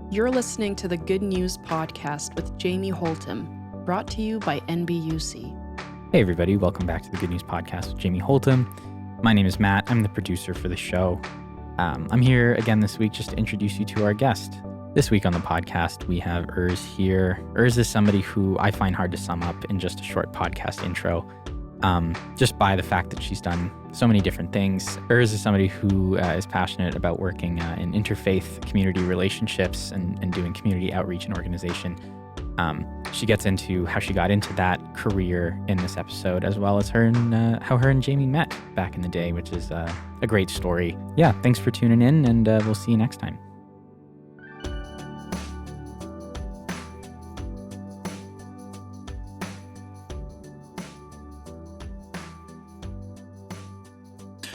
You're listening to the Good News Podcast with Jamie Holtom, brought to you by NBUC. Hey everybody, welcome back to the Good News Podcast with Jamie Holtom. My name is Matt. I'm the producer for the show. I'm here again this week just to introduce you to our guest. This week on the podcast, we have Urz Heer. Urz is somebody who I find hard to sum up in just a short podcast intro, just by the fact that she's done so many different things. Urz is somebody who is passionate about working in interfaith community relationships and doing community outreach and organization. She gets into how she got into that career in this episode, as well as how her and Jamie met back in the day, which is a great story. Yeah, thanks for tuning in, and we'll see you next time.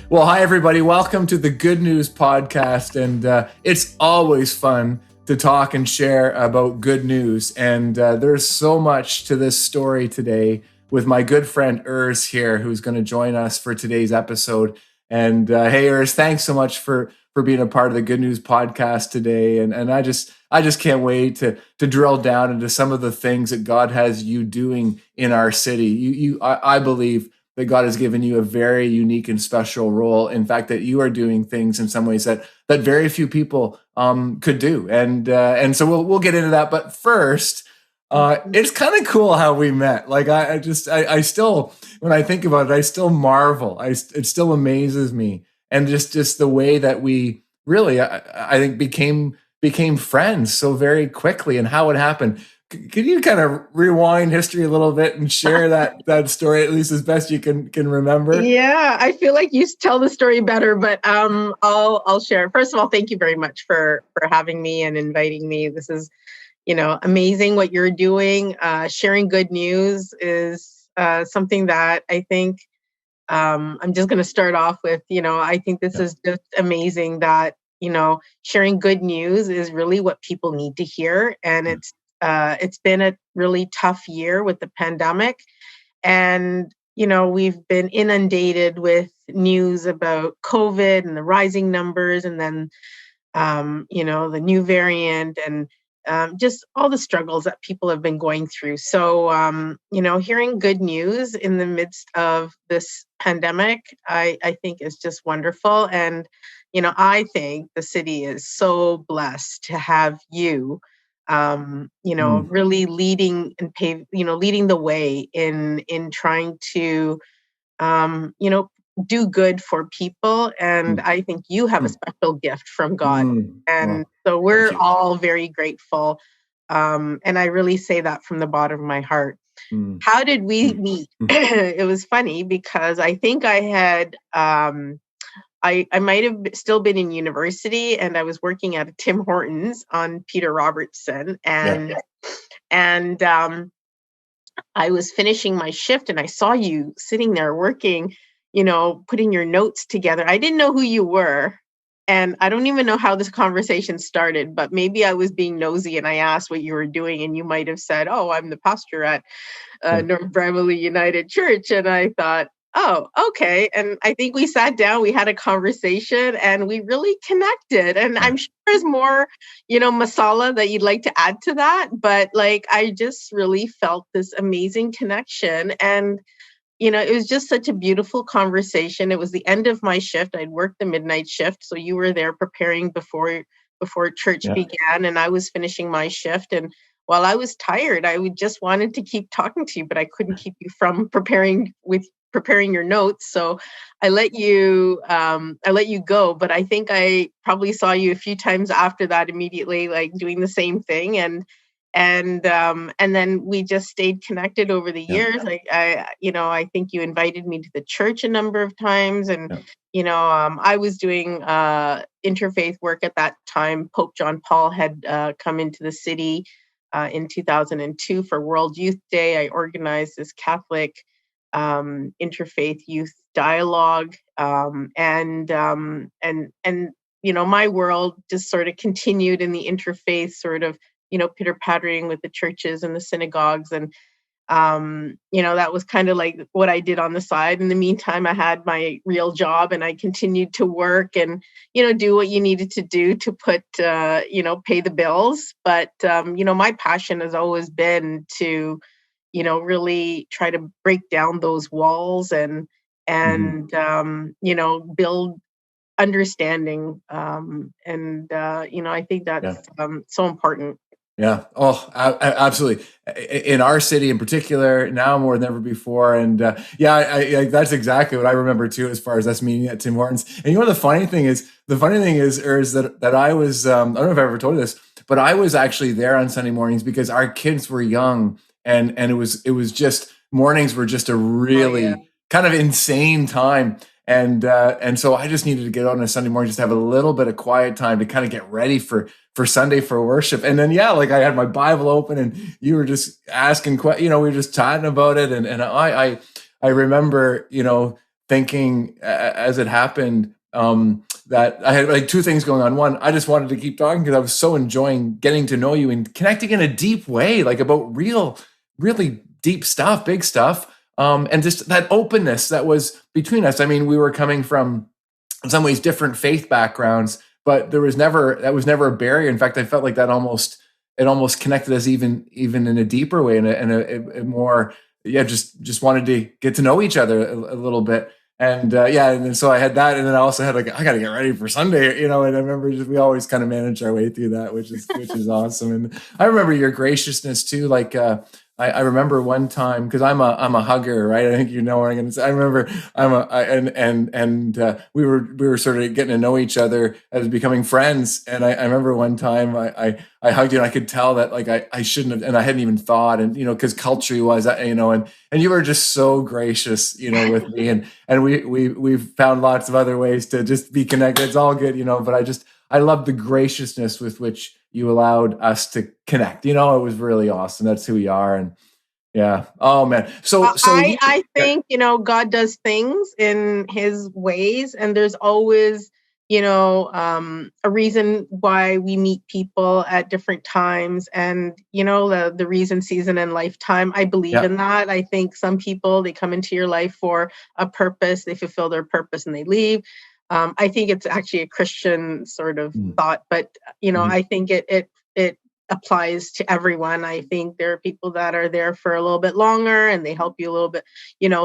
Well, hi, everybody. Welcome to the Good News Podcast. And it's always fun to talk and share about good news. And there's so much to this story today with my good friend Urz Heer, who's going to join us for today's episode. And hey, Urz, thanks so much for being a part of the Good News Podcast today. And I just can't wait to drill down into some of the things that God has you doing in our city. I believe that God has given you a very unique and special role. In fact, that you are doing things in some ways that very few people could do. And so we'll get into that. But first, it's kind of cool how we met. Like I still, when I think about it, I still marvel. It still amazes me. And just the way that we really, I think became friends so very quickly, and how it happened. Can you kind of rewind history a little bit and share that story, at least as best you can remember? Yeah, I feel like you tell the story better, but I'll share. First of all, thank you very much for having me and inviting me. This is, amazing what you're doing. Sharing good news is something that I think I'm just going to start off with. I think this is just amazing that sharing good news is really what people need to hear, and it's been a really tough year with the pandemic, and we've been inundated with news about COVID and the rising numbers, and then the new variant, and just all the struggles that people have been going through. So hearing good news in the midst of this pandemic, I think is just wonderful. And I think the city is so blessed to have you really leading and leading the way in trying to, do good for people. And I think you have a special gift from God. And so we're all very grateful. And I really say that from the bottom of my heart. How did we meet? It was funny because I think I had, I might have still been in university, and I was working at a Tim Hortons on Peter Robertson, and I was finishing my shift, and I saw you sitting there working, putting your notes together. I didn't know who you were, and I don't even know how this conversation started, but maybe I was being nosy and I asked what you were doing, and you might have said, "Oh, I'm the pastor at North Bramley United Church," and I thought, oh, okay. And I think we sat down, we had a conversation, and we really connected. And I'm sure there's more, masala that you'd like to add to that. But I just really felt this amazing connection. And, it was just such a beautiful conversation. It was the end of my shift. I'd worked the midnight shift. So you were there preparing before church began, and I was finishing my shift. And while I was tired, I just wanted to keep talking to you, but I couldn't keep you from preparing your notes. So I let you go, but I think I probably saw you a few times after that, immediately, doing the same thing. And then we just stayed connected over the years. I think you invited me to the church a number of times, and, I was doing interfaith work at that time. Pope John Paul had come into the city in 2002 for World Youth Day. I organized this Catholic interfaith youth dialogue, and my world just sort of continued in the interfaith sort of pitter-pattering with the churches and the synagogues, and That was kind of like what I did on the side. In the meantime, I had my real job and I continued to work and, do what you needed to do to put, pay the bills. But, my passion has always been to, really try to break down those walls and build understanding. I think that's so important. Yeah. Oh, absolutely. In our city in particular, now more than ever before. And I that's exactly what I remember too, as far as us meeting at Tim Hortons. And the funny thing is, Urz, that I was, I don't know if I ever told you this, but I was actually there on Sunday mornings because our kids were young, and it was just, mornings were just a really kind of insane time. And so I just needed to get out on a Sunday morning, just have a little bit of quiet time to kind of get ready for Sunday for worship. And then, I had my Bible open and you were just asking, we were just chatting about it. And I remember, thinking as it happened, that I had like two things going on. One, I just wanted to keep talking because I was so enjoying getting to know you and connecting in a deep way, like about really deep stuff, big stuff. And just that openness that was between us. I mean, we were coming from, in some ways, different faith backgrounds, but that was never a barrier. In fact, I felt like that almost connected us even in a deeper way, and a more, just wanted to get to know each other a little bit. And and then so I had that, and then I also had I got to get ready for Sunday, and I remember we always kind of managed our way through that, which is awesome. And I remember your graciousness too, I remember one time, because I'm a hugger, right? I think what I'm going to say. I remember we were sort of getting to know each other as becoming friends. And I remember one time I hugged you, and I could tell that I shouldn't have, and I hadn't even thought, and because culture was, and you were just so gracious, with me, and we've found lots of other ways to just be connected. It's all good, but I love the graciousness with which you allowed us to connect. It was really awesome. That's who we are. And oh man. So I think, God does things in his ways, and there's always, a reason why we meet people at different times, and, the reason, season, and lifetime. I believe in that. I think some people, they come into your life for a purpose, they fulfill their purpose and they leave. I think it's actually a Christian sort of thought, but I think it applies to everyone. I think there are people that are there for a little bit longer and they help you a little bit,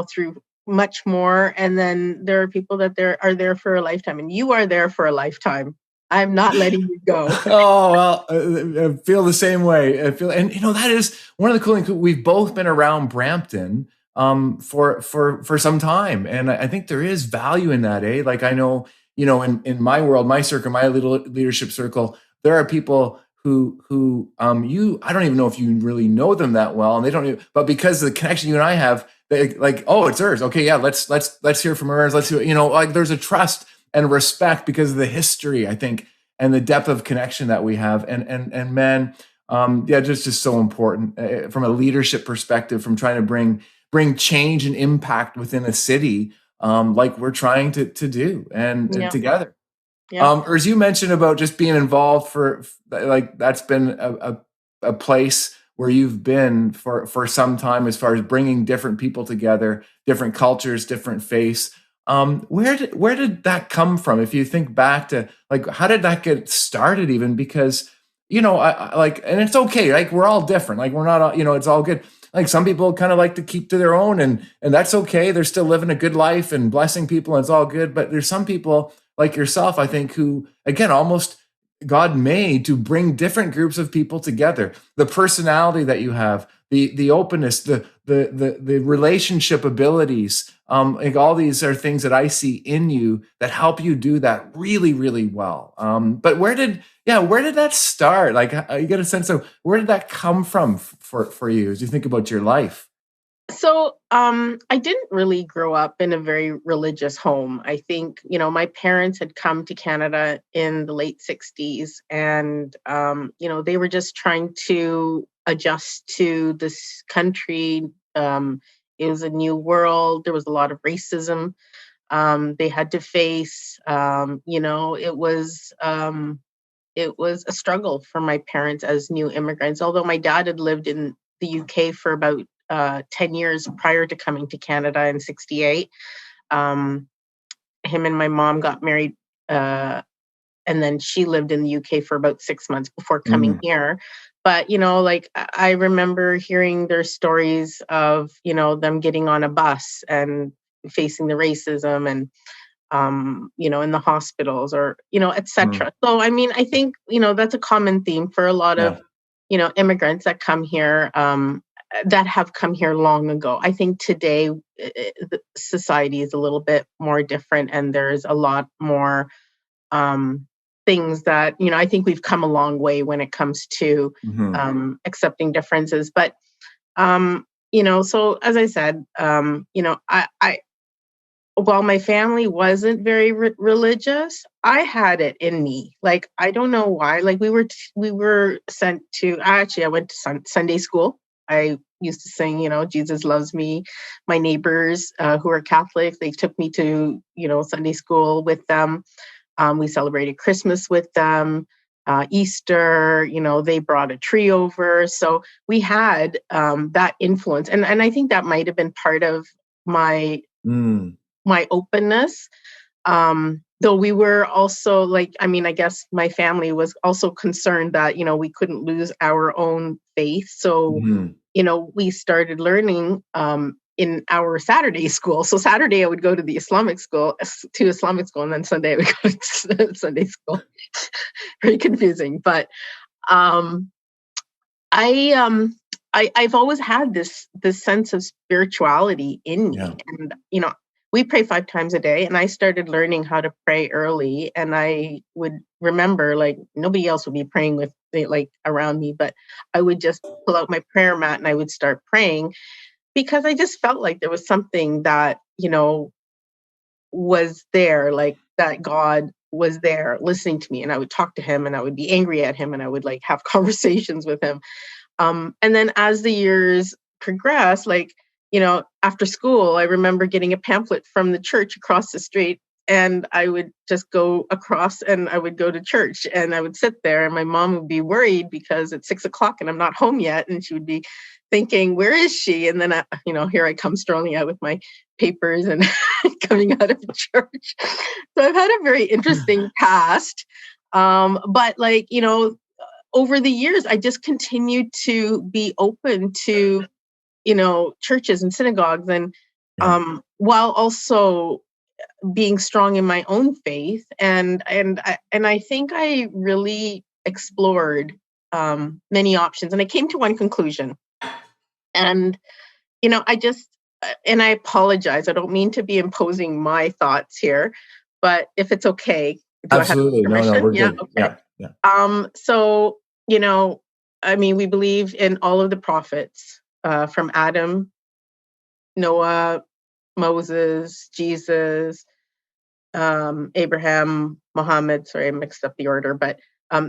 through much more. And then there are people that are there for a lifetime, and you are there for a lifetime. I'm not letting you go. Oh, well, I feel the same way. And that is one of the cool things. We've both been around Brampton for some time. And I think there is value in that, eh? Like I know, in my world, my circle, my little leadership circle, there are people who I don't even know if you really know them that well, and they don't even, but because of the connection you and I have, they oh, it's Urz. Okay, yeah, let's hear from Urz. Let's do it. There's a trust and respect because of the history, I think, and the depth of connection that we have. And man, just so important from a leadership perspective, from trying to bring change and impact within a city, like we're trying to do, and together. Yeah. Or as you mentioned about just being involved for that's been a place where you've been for some time, as far as bringing different people together, different cultures, different faiths. Where did that come from? If you think back to how did that get started? Even because and it's okay. We're all different. We're not it's all good. Some people kind of like to keep to their own, and that's okay. They're still living a good life and blessing people, and it's all good. But there's some people like yourself, I think, who, again, almost God made to bring different groups of people together. The personality that you have, the openness, the relationship abilities, all these are things that I see in you that help you do that really, really well. But where did that start? You get a sense of where did that come from for you as you think about your life? So I didn't really grow up in a very religious home. I think, my parents had come to Canada in the late 60s, and, they were just trying to adjust to this country. It was a new world. There was a lot of racism they had to face. It was a struggle for my parents as new immigrants, although my dad had lived in the UK for about 10 years prior to coming to Canada in 68. Him and my mom got married, and then she lived in the UK for about 6 months before coming here. But, like I remember hearing their stories of, them getting on a bus and facing the racism and, in the hospitals or, etc. So, I mean, I think, that's a common theme for a lot of, immigrants that come here, that have come here long ago. I think today the society is a little bit more different, and there's a lot more things that, I think we've come a long way when it comes to accepting differences. But, so as I said, I while my family wasn't very religious, I had it in me. Like, I don't know why. Like, we were sent to, I went to Sunday school. I used to sing, Jesus loves me. My neighbors who are Catholic, they took me to, Sunday school with them. We celebrated Christmas with them, Easter, they brought a tree over. So we had that influence. And I think that might have been part of my openness. Though we were also I guess my family was also concerned that, we couldn't lose our own faith. So, we started learning in our Saturday school. So Saturday I would go to the Islamic school, and then Sunday I would go to Sunday school. Very confusing. But I've always had this sense of spirituality in me. And, we pray 5 times a day, and I started learning how to pray early. And I would remember, nobody else would be praying with around me, but I would just pull out my prayer mat and I would start praying, because I just felt like there was something that, was there, that God was there listening to me, and I would talk to him, and I would be angry at him, and I would have conversations with him. And then as the years progressed, after school, I remember getting a pamphlet from the church across the street, and I would just go across and I would go to church, and I would sit there, and my mom would be worried because it's 6:00 and I'm not home yet. And she would be thinking, where is she? And then, here I come strolling out with my papers and coming out of church. So I've had a very interesting past. But over the years, I just continued to be open to, churches and synagogues, and while also being strong in my own faith. And I think I really explored many options, and I came to one conclusion. And, and I apologize, I don't mean to be imposing my thoughts here, but if it's okay. Absolutely. No, we're good. Okay. Yeah. So, we believe in all of the prophets, from Adam, Noah, Moses, Jesus, Abraham, Muhammad. Sorry, I mixed up the order, but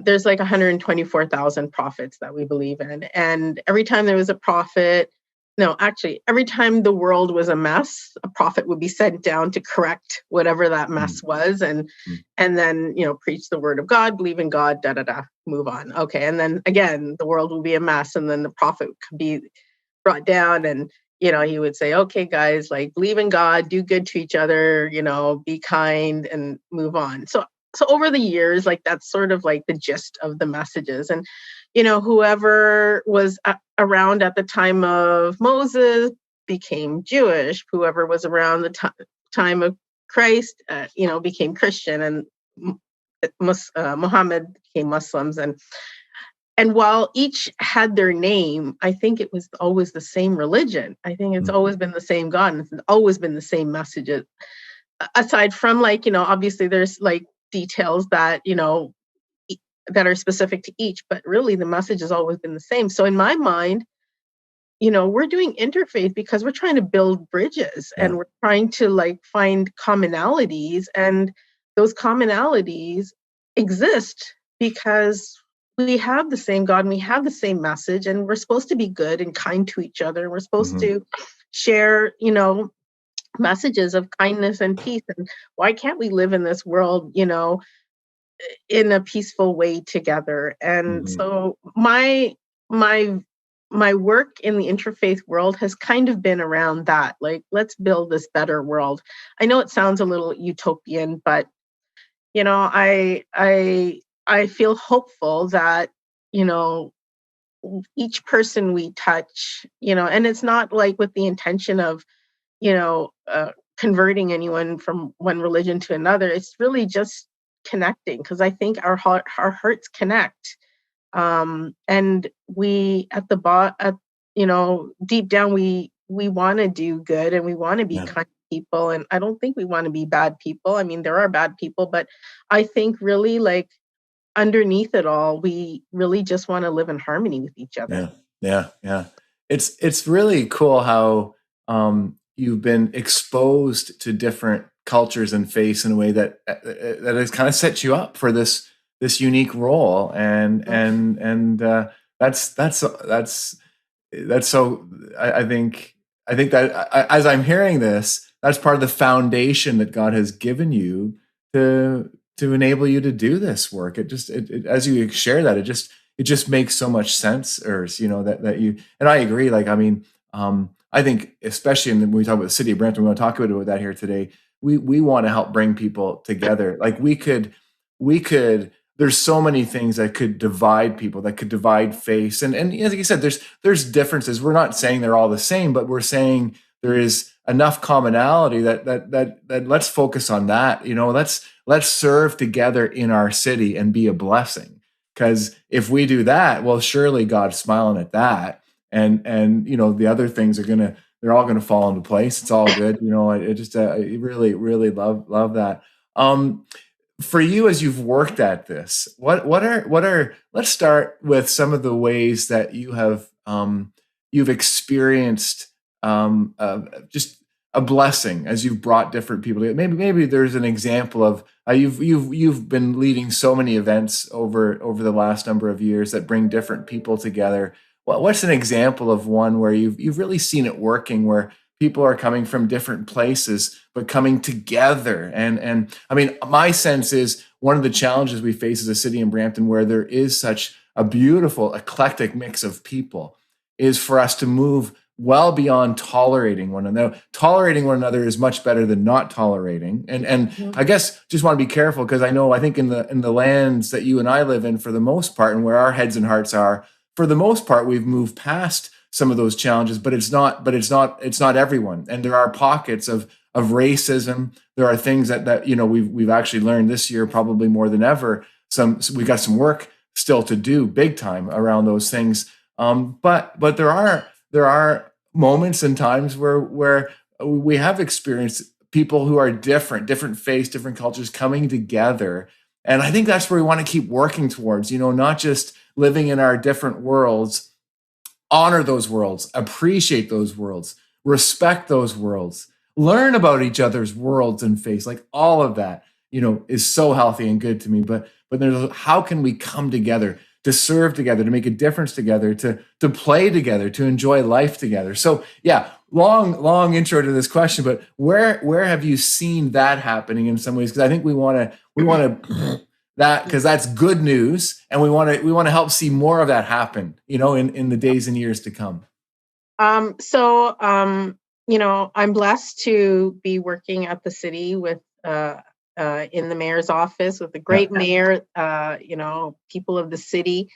there's 124,000 prophets that we believe in. And every time there was a prophet, every time the world was a mess, a prophet would be sent down to correct whatever that mess was, and then, preach the word of God, believe in God, move on. Okay. And then again, the world will be a mess, and then the prophet could be brought down, and he would say, okay, guys, believe in God, do good to each other, be kind, and move on. So over the years, that's sort of the gist of the messages. And, whoever was around at the time of Moses became Jewish. Whoever was around the time of Christ, became Christian, and Muhammad became Muslims. And while each had their name, I think it was always the same religion. I think it's always been the same God, and it's always been the same messages. Aside from obviously there's details that, that are specific to each, but really the message has always been the same. So in my mind, we're doing interfaith because we're trying to build bridges, and we're trying to find commonalities, and those commonalities exist because we have the same God, and we have the same message, and we're supposed to be good and kind to each other. And we're supposed to share, messages of kindness and peace. And why can't we live in this world, in a peaceful way together? And so my my work in the interfaith world has kind of been around that. Like, let's build this better world. I know it sounds a little utopian, but I feel hopeful that, each person we touch, and it's not like with the intention of, converting anyone from one religion to another. It's really just connecting, because I think our hearts connect. And we deep down, we want to do good, and we want to be kind people. And I don't think we want to be bad people. I mean, there are bad people, but I think really, like, underneath it all, we really just want to live in harmony with each other. Yeah. It's really cool how you've been exposed to different cultures and faiths in a way that has kind of set you up for this unique role, and that's so. I think that as I'm hearing this, that's part of the foundation that God has given you to enable you to do this work. It as you share that, it just makes so much sense, Urz, that you, and I agree. Like, I mean, I think especially when we talk about the city of Brampton, we want to talk about that here today. We want to help bring people together. Like, we could, there's so many things that could divide people, that could divide faiths. And as you said, there's differences. We're not saying they're all the same, but we're saying there is enough commonality that let's focus on that. Let's serve together in our city and be a blessing. Because if we do that, well, surely God's smiling at that. And the other things they're all gonna fall into place. It's all good. I just really, really love that. For you, as you've worked at this, what are let's start with some of the ways that you have you've experienced just a blessing as you've brought different people together. Maybe there's an example of you've been leading so many events over the last number of years that bring different people together. What's an example of one where you've really seen it working, where people are coming from different places but coming together? And I mean, my sense is one of the challenges we face as a city in Brampton, where there is such a beautiful eclectic mix of people, is for us to move well beyond tolerating one another. Tolerating one another is much better than not tolerating. And I guess just want to be careful, because I think in the lands that you and I live in, for the most part, and where our heads and hearts are, for the most part, we've moved past some of those challenges, but it's not everyone. And there are pockets of racism. There are things that we've actually learned this year, probably more than ever. We got some work still to do, big time, around those things. But there are moments and times where we have experienced people who are different faiths, different cultures coming together. And I think that's where we want to keep working towards, not just living in our different worlds. Honor those worlds, appreciate those worlds, respect those worlds, learn about each other's worlds and faiths. Like, all of that, is so healthy and good to me. But there's, how can we come together to serve together, to make a difference together, to play together, to enjoy life together? So yeah, long intro to this question, but where have you seen that happening in some ways? Because I think we want to that, because that's good news, and we want to help see more of that happen, in the days and years to come. So I'm blessed to be working at the city with in the mayor's office with a great mayor, people of the city.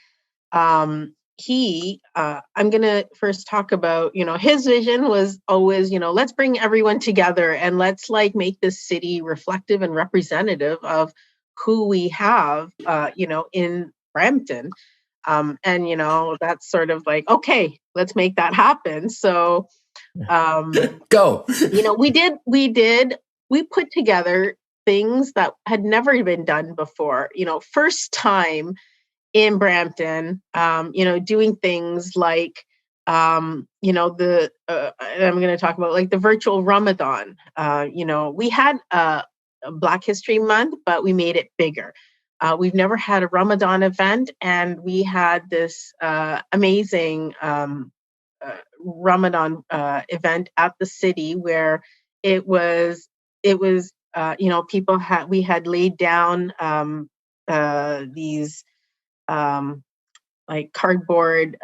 I'm going to first talk about, his vision was always, let's bring everyone together and let's make this city reflective and representative of who we have, in Brampton. And, that's sort of okay, let's make that happen. So, go, we put together things that had never been done before, first time in Brampton, doing things like, I'm going to talk about the virtual Ramadan. We had Black History Month, but we made it bigger. We've never had a Ramadan event, and we had this amazing Ramadan event at the city, where it was we had laid down these cardboard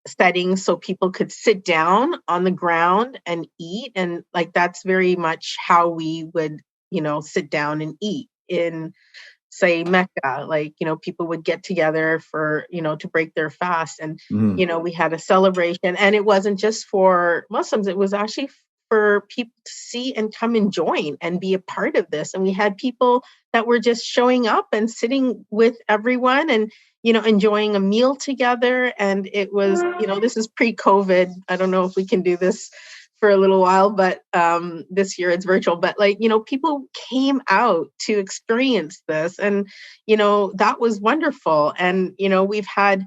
settings so people could sit down on the ground and eat. And like, that's very much how we would, sit down and eat in, say, Mecca. Like, people would get together for, to break their fast. And, we had a celebration, and it wasn't just for Muslims. It was actually for people to see and come and join and be a part of this. And we had people that were just showing up and sitting with everyone and, enjoying a meal together. And it was, this is pre-COVID. I don't know if we can do this for a little while, but this year it's virtual. But people came out to experience this, and that was wonderful. And we've had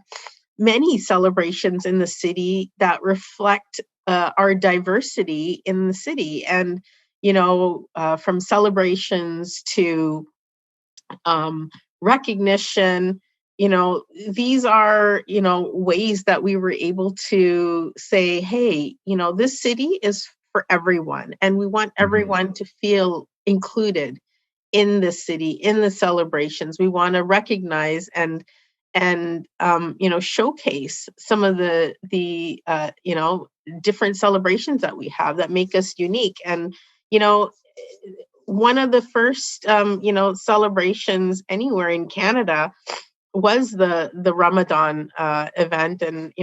many celebrations in the city that reflect our diversity in the city, and from celebrations to recognition. These are, ways that we were able to say, hey, this city is for everyone. And we want everyone to feel included in this city, in the celebrations. We want to recognize and showcase some of the different celebrations that we have that make us unique. And, one of the first, celebrations anywhere in Canada was the Ramadan event. And,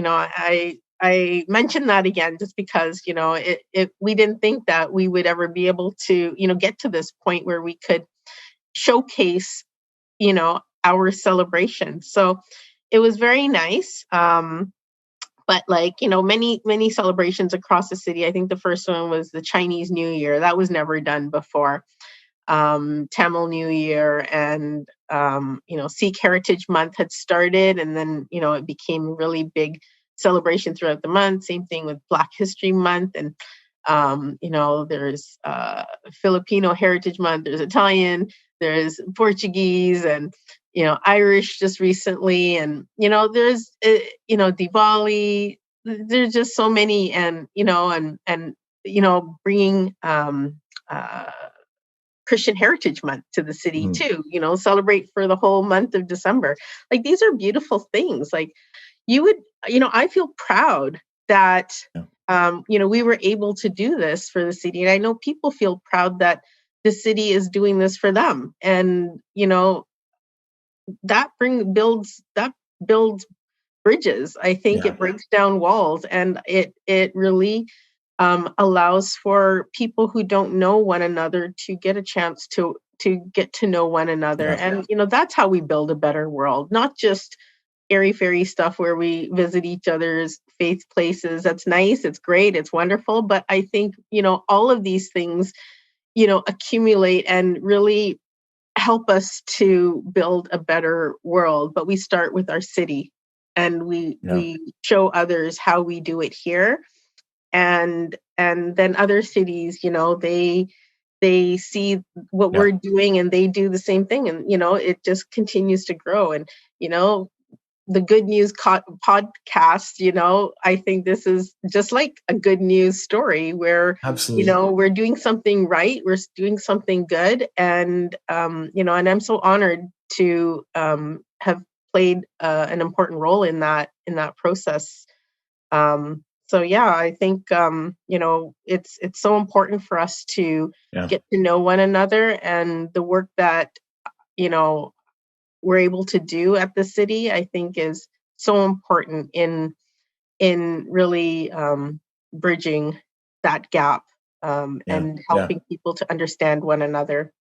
I mentioned that again, just because, we didn't think that we would ever be able to, get to this point where we could showcase, our celebration. So it was very nice. But many celebrations across the city. I think the first one was the Chinese New Year. That was never done before. Tamil New Year, and Sikh Heritage Month had started, and then it became a really big celebration throughout the month. Same thing with Black History Month, and there's Filipino Heritage Month, there's Italian, there's Portuguese, and Irish just recently, and there's Diwali. There's just so many, and bringing Christian Heritage Month to the city too, celebrate for the whole month of December. Like, these are beautiful things. Like, I feel proud that, we were able to do this for the city. And I know people feel proud that the city is doing this for them. And, that builds bridges. I think it breaks down walls, and it really allows for people who don't know one another to get a chance to get to know one another. And, that's how we build a better world, not just airy-fairy stuff where we visit each other's faith places. That's nice. It's great. It's wonderful. But I think, all of these things, accumulate and really help us to build a better world. But we start with our city, and we show others how we do it here. And then other cities, they see what we're doing, and they do the same thing. And, it just continues to grow. And, the Good News podcast, I think this is just like a good news story where, we're doing something right. We're doing something good. And, and I'm so honored to have played an important role in that process. So I think it's so important for us to get to know one another, and the work that we're able to do at the city, I think, is so important in really bridging that gap and helping people to understand one another.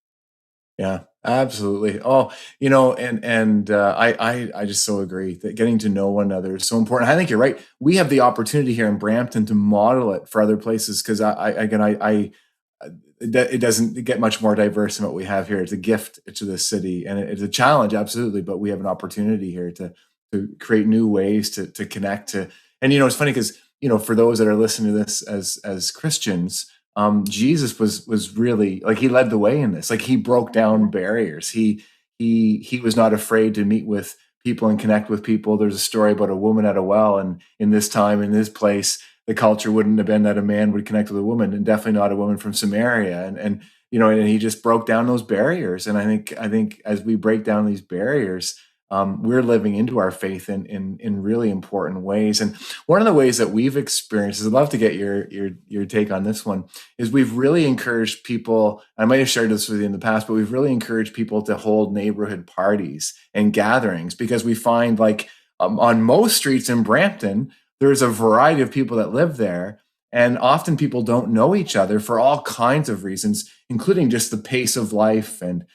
Yeah, absolutely. Oh, and I just so agree that getting to know one another is so important. I think you're right. We have the opportunity here in Brampton to model it for other places, because it doesn't get much more diverse than what we have here. It's a gift to the city, and it's a challenge, absolutely. But we have an opportunity here to create new ways to connect to. And it's funny because for those that are listening to this as Christians. Jesus was really, like, he led the way in this. Like, he broke down barriers. He was not afraid to meet with people and connect with people. There's a story about a woman at a well, and in this time, in this place, the culture wouldn't have been that a man would connect with a woman, and definitely not a woman from Samaria. And he just broke down those barriers. And I think as we break down these barriers, we're living into our faith in really important ways. And one of the ways that we've experienced, I'd love to get your take on this one, is we've really encouraged people. I might have shared this with you in the past, but we've really encouraged people to hold neighborhood parties and gatherings, because we find, like, on most streets in Brampton, there's a variety of people that live there. And often people don't know each other for all kinds of reasons, including just the pace of life. And,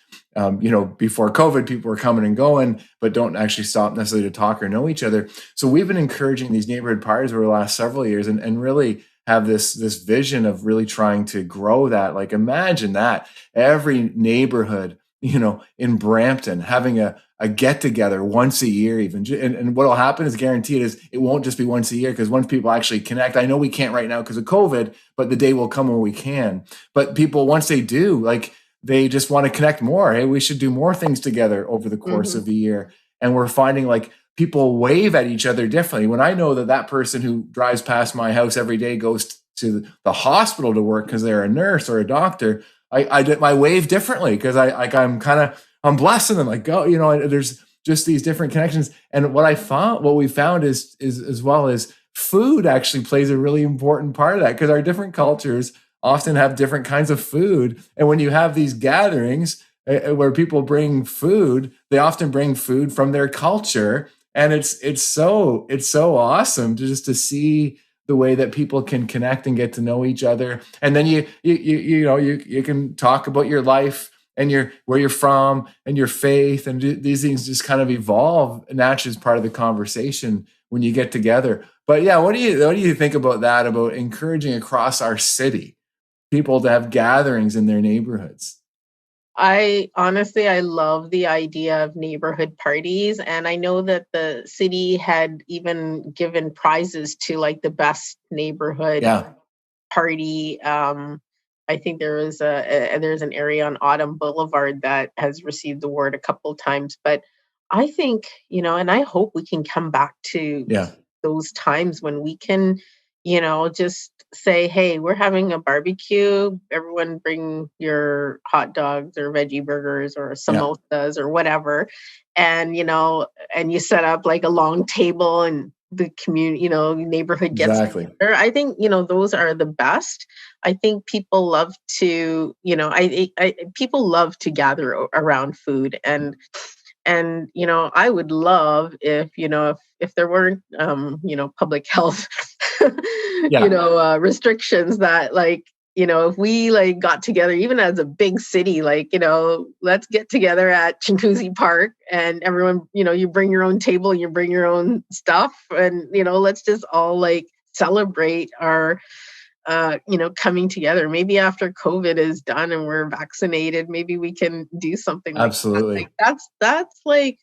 before COVID, people were coming and going, but don't actually stop necessarily to talk or know each other. So we've been encouraging these neighborhood parties over the last several years, and really have this vision of really trying to grow that. Like, imagine that every neighborhood, in Brampton, having a get together once a year, even. And what'll happen is, guaranteed, is it won't just be once a year, because once people actually connect, I know we can't right now because of COVID, but the day will come when we can. But people, once they do, like, they just want to connect more. Hey, we should do more things together over the course of a year. And we're finding, like, people wave at each other differently. When I know that person who drives past my house every day goes to the hospital to work because they're a nurse or a doctor, I wave differently, because I'm blessing them. Like, there's just these different connections. And what we found is as well as food actually plays a really important part of that, because our different cultures often have different kinds of food. And when you have these gatherings where people bring food, they often bring food from their culture. And it's so awesome to see the way that people can connect and get to know each other. And then you can talk about your life and where you're from and your faith, and these things just kind of evolve naturally as part of the conversation when you get together. But yeah, what do you think about that, about encouraging across our city people to have gatherings in their neighborhoods? I love the idea of neighborhood parties. And I know that the city had even given prizes to, like, the best neighborhood party. I think there's an area on Autumn Boulevard that has received the award a couple of times. But I think, and I hope we can come back to those times when we can, just say, hey, we're having a barbecue. Everyone bring your hot dogs or veggie burgers or samosas or whatever. And, and you set up, like, a long table, and the community, neighborhood gets together. I think, those are the best. I think people love to, people love to gather around food. And I would love if there weren't, public health, restrictions, that, like, if we, like, got together, even as a big city, like, let's get together at Chinguacousy Park, and everyone, you bring your own table, you bring your own stuff, and, let's just all, like, celebrate our, coming together. Maybe after COVID is done and we're vaccinated, maybe we can do something like Absolutely. that. That's like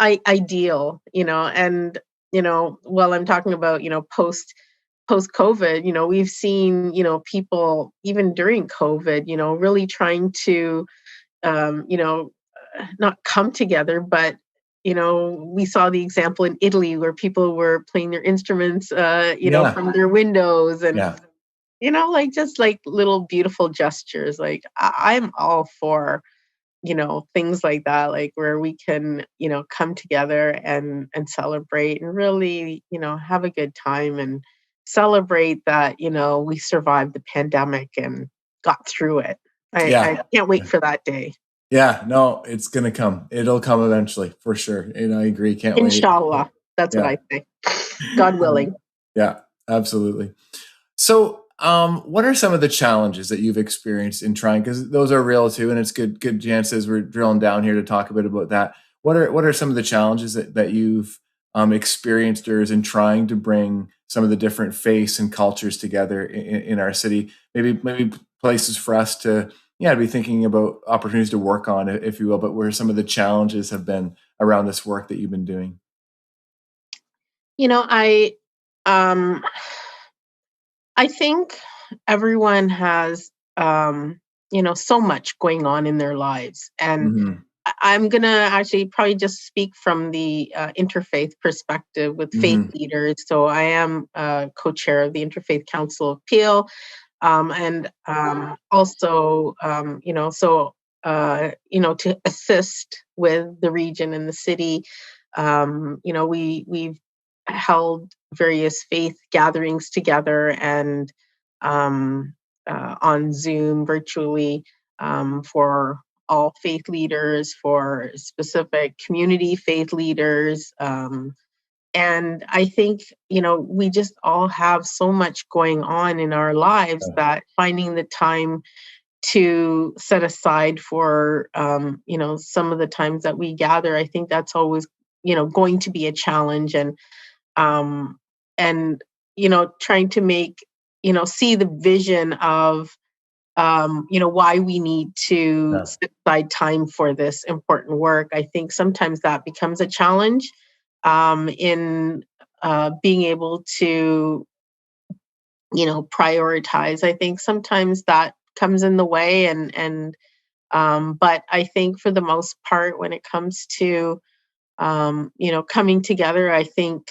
ideal, and, while I'm talking about, post-COVID, we've seen, people even during COVID, really trying to, not come together, but, we saw the example in Italy where people were playing their instruments, from their windows, and, like, just like little beautiful gestures. Like, I'm all for, things like that, like, where we can, come together and celebrate and really, have a good time and celebrate that, we survived the pandemic and got through it. I can't wait for that day. Yeah, no, it's going to come. It'll come eventually, for sure. And I agree. Can't wait. Inshallah. That's what I say. God willing. Yeah, absolutely. So, what are some of the challenges that you've experienced in trying? Because those are real too, and it's good chances we're drilling down here to talk a bit about that. What are some of the challenges that you've experienced, or is in trying to bring some of the different faiths and cultures together in our city? Maybe places for us to be thinking about opportunities to work on, if you will. But where some of the challenges have been around this work that you've been doing? I think everyone has, so much going on in their lives. And I'm going to actually probably just speak from the interfaith perspective with faith leaders. So I am co-chair of the Interfaith Council of Peel. Also, so to assist with the region and the city. We've held various faith gatherings together and on Zoom virtually for all faith leaders, for specific community faith leaders. And I think, we just all have so much going on in our lives that finding the time to set aside for, some of the times that we gather, I think that's always, going to be a challenge. And, trying to make, see the vision of, why we need to set aside time for this important work. I think sometimes that becomes a challenge in being able to, prioritize. I think sometimes that comes in the way, but I think for the most part, when it comes to, coming together, I think,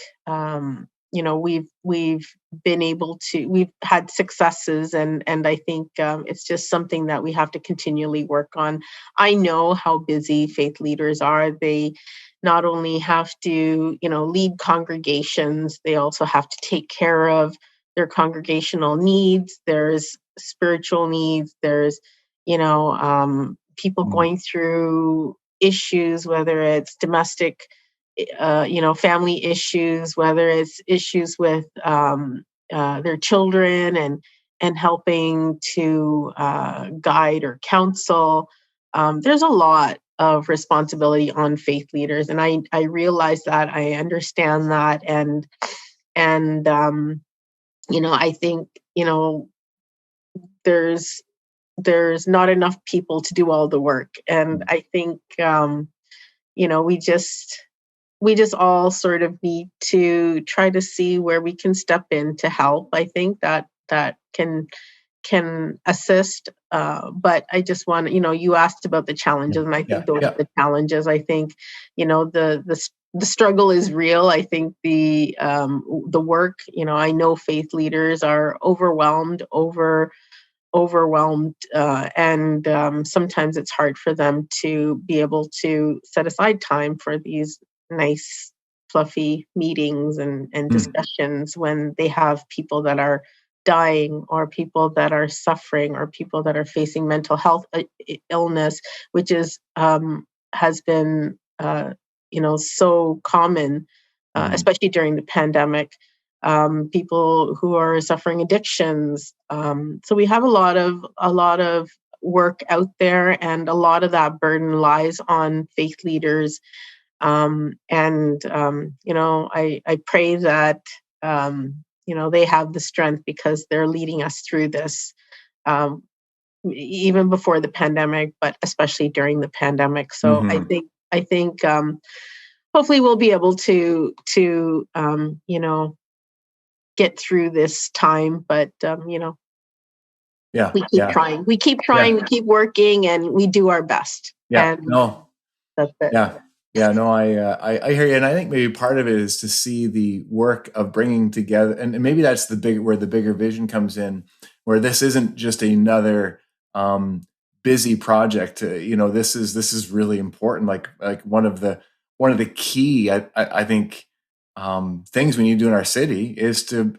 we've been able to, we've had successes, and I think it's just something that we have to continually work on. I know how busy faith leaders are. They not only have to, lead congregations, they also have to take care of their congregational needs. There's spiritual needs. There's, people going through issues, whether it's domestic, family issues, whether it's issues with their children, and helping to guide or counsel. There's a lot of responsibility on faith leaders, and I realize that, I understand that, and I think there's not enough people to do all the work, and I think we just all sort of need to try to see where we can step in to help. I think that can assist. But I just want, you asked about the challenges, and I think those are the challenges. I think, the struggle is real. I think the work, I know faith leaders are overwhelmed, and sometimes it's hard for them to be able to set aside time for these nice, fluffy meetings and discussions when they have people that are dying, or people that are suffering, or people that are facing mental health illness, which is has been so common, especially during the pandemic. People who are suffering addictions. So we have a lot of work out there, and a lot of that burden lies on faith leaders. I pray that they have the strength, because they're leading us through this, even before the pandemic, but especially during the pandemic. So I think hopefully we'll be able to get through this time, but we keep trying. We keep trying. We keep working, and we do our best. Yeah. And no. That's it. Yeah. Yeah. No. I hear you, and I think maybe part of it is to see the work of bringing together, and maybe that's where the bigger vision comes in, where this isn't just another busy project. This is really important. Like one of the key, I think, things we need to do in our city is to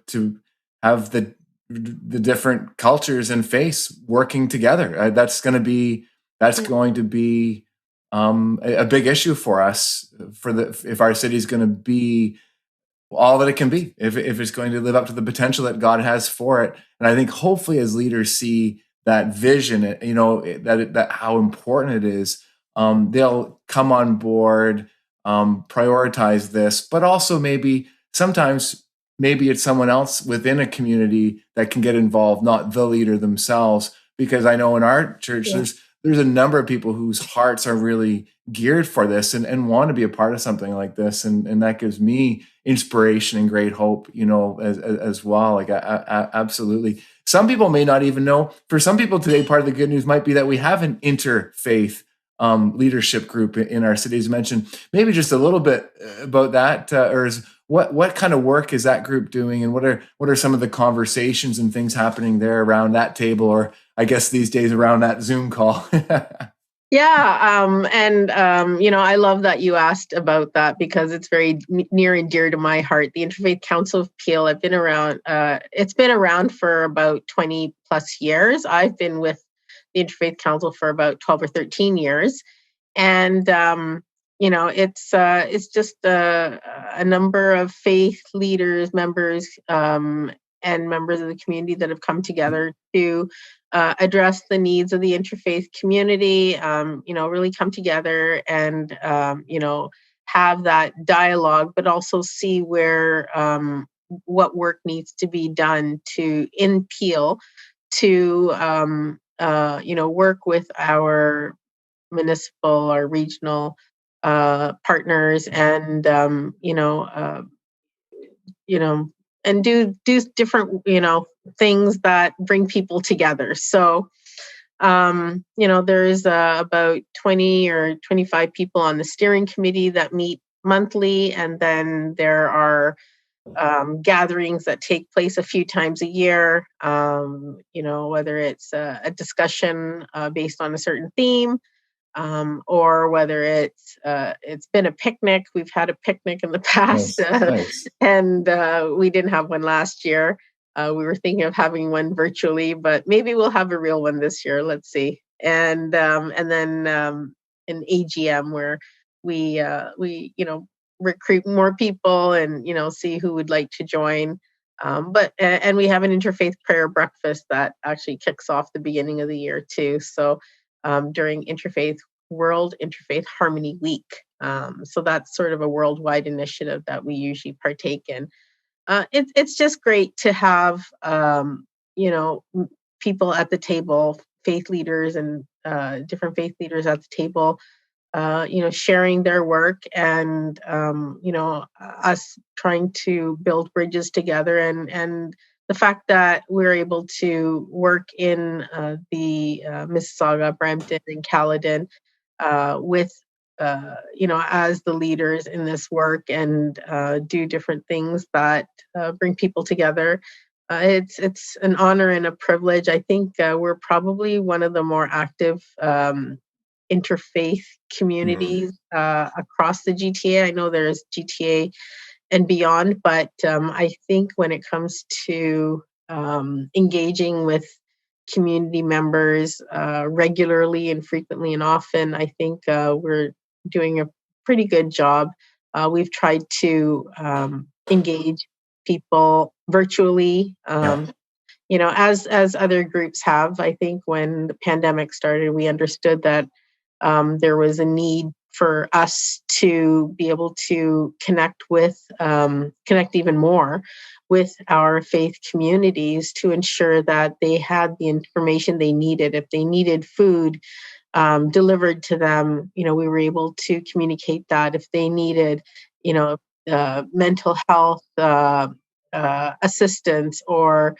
have the different cultures and faiths working together. That's going to be a big issue for us, if our city is going to be all that it can be, if it's going to live up to the potential that God has for it. And I think hopefully as leaders see that vision, that how important it is, they'll come on board, prioritize this, but also maybe it's someone else within a community that can get involved, not the leader themselves. Because I know in our church, there's a number of people whose hearts are really geared for this and want to be a part of something like this. And that gives me inspiration and great hope, as well. Like, absolutely. Some people may not even know. For some people today, part of the good news might be that we have an interfaith leadership group in our city. As mentioned, maybe just a little bit about that, Urz. What kind of work is that group doing, and what are some of the conversations and things happening there around that table, or I guess these days around that Zoom call? Yeah, I love that you asked about that because it's very near and dear to my heart. The Interfaith Council of Peel, I've been around. It's been around for about 20 plus years. I've been with the Interfaith Council for about 12 or 13 years, and it's just a number of faith leaders, members, and members of the community that have come together to address the needs of the interfaith community, really come together and, have that dialogue, but also see where what work needs to be done in Peel to, work with our municipal or regional partners and, you know, and do different, things that bring people together. So, there's about 20 or 25 people on the steering committee that meet monthly, and then there are gatherings that take place a few times a year. Whether it's a discussion based on a certain theme, or whether it's been a picnic. We've had a picnic in the past, Nice. and we didn't have one last year. We were thinking of having one virtually, but maybe we'll have a real one this year. Let's see. And then an AGM where we recruit more people and see who would like to join. And we have an interfaith prayer breakfast that actually kicks off the beginning of the year too. So during World Interfaith Harmony Week. So that's sort of a worldwide initiative that we usually partake in. It's just great to have people at the table, faith leaders and different faith leaders at the table, sharing their work and us trying to build bridges together and the fact that we're able to work in the Mississauga, Brampton, and Caledon with as the leaders in this work and do different things that bring people together. It's an honor and a privilege. I think we're probably one of the more active interfaith communities across the GTA. I know there's GTA and beyond, but I think when it comes to engaging with community members regularly and frequently and often, I think we're doing a pretty good job. We've tried to engage people virtually, as other groups have. I think when the pandemic started, we understood that there was a need for us to be able to connect even more with our faith communities to ensure that they had the information they needed. If they needed food delivered to them, we were able to communicate that. If they needed, mental health assistance or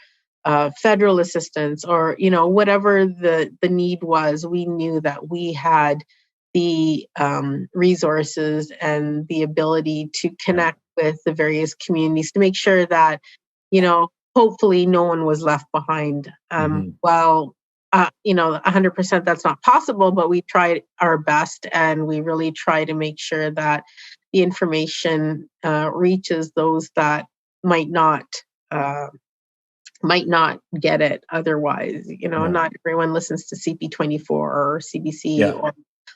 federal assistance or, whatever the need was, we knew that we had the resources and the ability to connect with the various communities to make sure that, hopefully no one was left behind. Well, 100% that's not possible, but we tried our best and we really try to make sure that the information reaches those that might not get it otherwise. Not everyone listens to CP24 or CBC or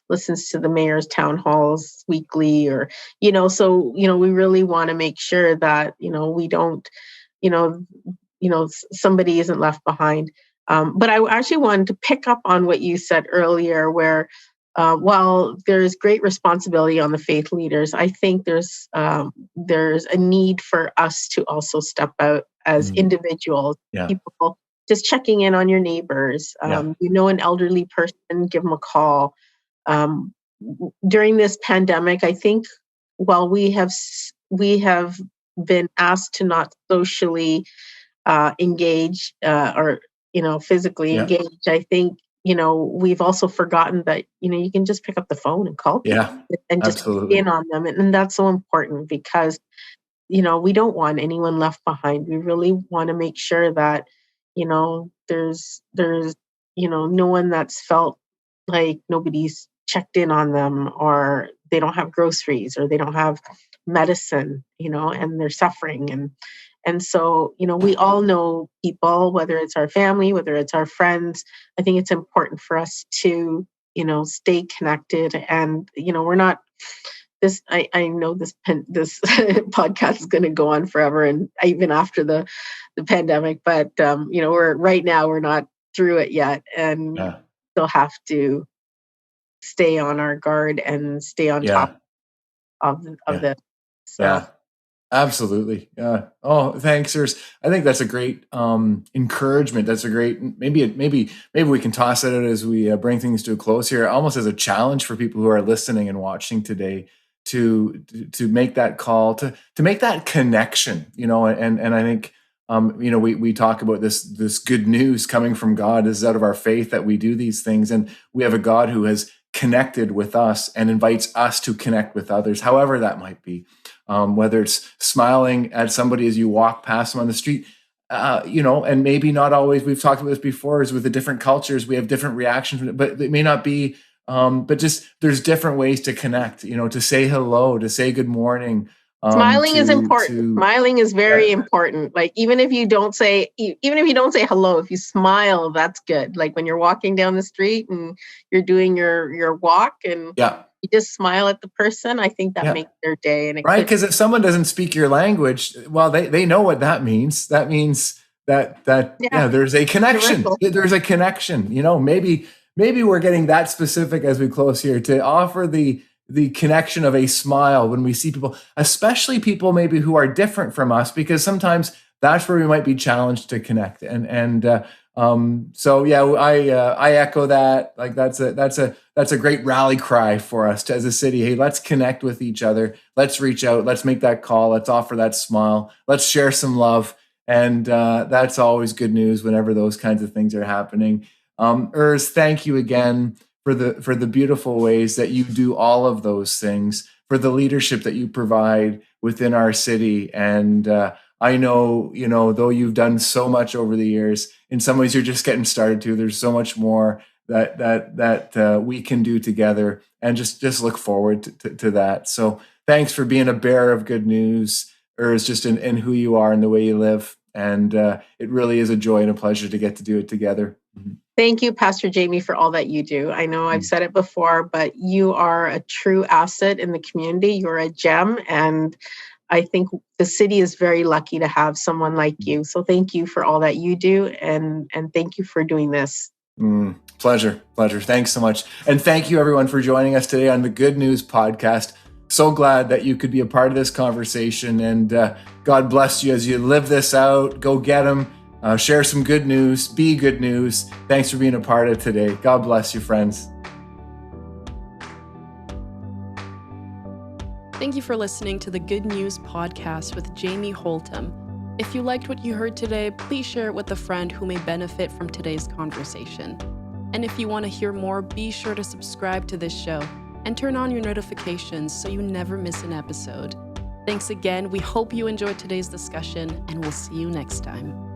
listens to the mayor's town halls weekly or, so, we really want to make sure that, we don't, somebody isn't left behind. But I actually wanted to pick up on what you said earlier, where while there's great responsibility on the faith leaders, I think there's a need for us to also step out as individuals, people just checking in on your neighbors. An elderly person, give them a call. During this pandemic, I think while we have been asked to not socially engage or physically engage, I think we've also forgotten that you can just pick up the phone and call people and just check in on them, and that's so important because we don't want anyone left behind. We really want to make sure that there's no one that's felt like nobody's checked in on them, or they don't have groceries, or they don't have medicine, and they're suffering. And so, we all know people, whether it's our family, whether it's our friends. I think it's important for us to, stay connected. And, we're not this, I know this podcast is going to go on forever, and even after the pandemic, but, we're not through it yet, and still have to stay on our guard and stay on top of this. So. Yeah. Absolutely. Oh, thanks, Urz. I think that's a great encouragement. That's a great, maybe we can toss it out as we bring things to a close here, almost as a challenge for people who are listening and watching today to make that call, to make that connection, and I think, we talk about this good news coming from God. This is out of our faith that we do these things. And we have a God who has connected with us and invites us to connect with others, however that might be. Whether it's smiling at somebody as you walk past them on the street, and maybe not always, we've talked about this before, is with the different cultures, we have different reactions, but it may not be, but just there's different ways to connect, to say hello, to say good morning. Smiling is important. Smiling is very important. Like, even if you don't say hello, if you smile, that's good. Like when you're walking down the street and you're doing your walk and you just smile at the person, I think that makes their day. And right, because if someone doesn't speak your language, well, they know what that means. That means that there's a connection. There's a connection. Maybe we're getting that specific as we close here, to offer the connection of a smile when we see people, especially people maybe who are different from us, because sometimes that's where we might be challenged to connect. So I echo that. Like that's a great rally cry for us as a city. Hey, let's connect with each other. Let's reach out. Let's make that call. Let's offer that smile. Let's share some love. And that's always good news whenever those kinds of things are happening. Urz, thank you again for the beautiful ways that you do all of those things, for the leadership that you provide within our city. And I know, though you've done so much over the years, in some ways you're just getting started too. There's so much more that we can do together, and just look forward to that. So thanks for being a bearer of good news, Urz, just in who you are and the way you live. And it really is a joy and a pleasure to get to do it together. Mm-hmm. Thank you, Pastor Jamie, for all that you do. I know I've said it before, but you are a true asset in the community. You're a gem. And I think the city is very lucky to have someone like you. So thank you for all that you do. And thank you for doing this. Pleasure. Thanks so much. And thank you, everyone, for joining us today on the Good News Podcast. So glad that you could be a part of this conversation. And God bless you as you live this out. Go get them. Share some good news. Be good news. Thanks for being a part of today. God bless you, friends. Thank you for listening to the Good News Podcast with Jamie Holtom. If you liked what you heard today, please share it with a friend who may benefit from today's conversation. And if you want to hear more, be sure to subscribe to this show and turn on your notifications so you never miss an episode. Thanks again. We hope you enjoyed today's discussion, and we'll see you next time.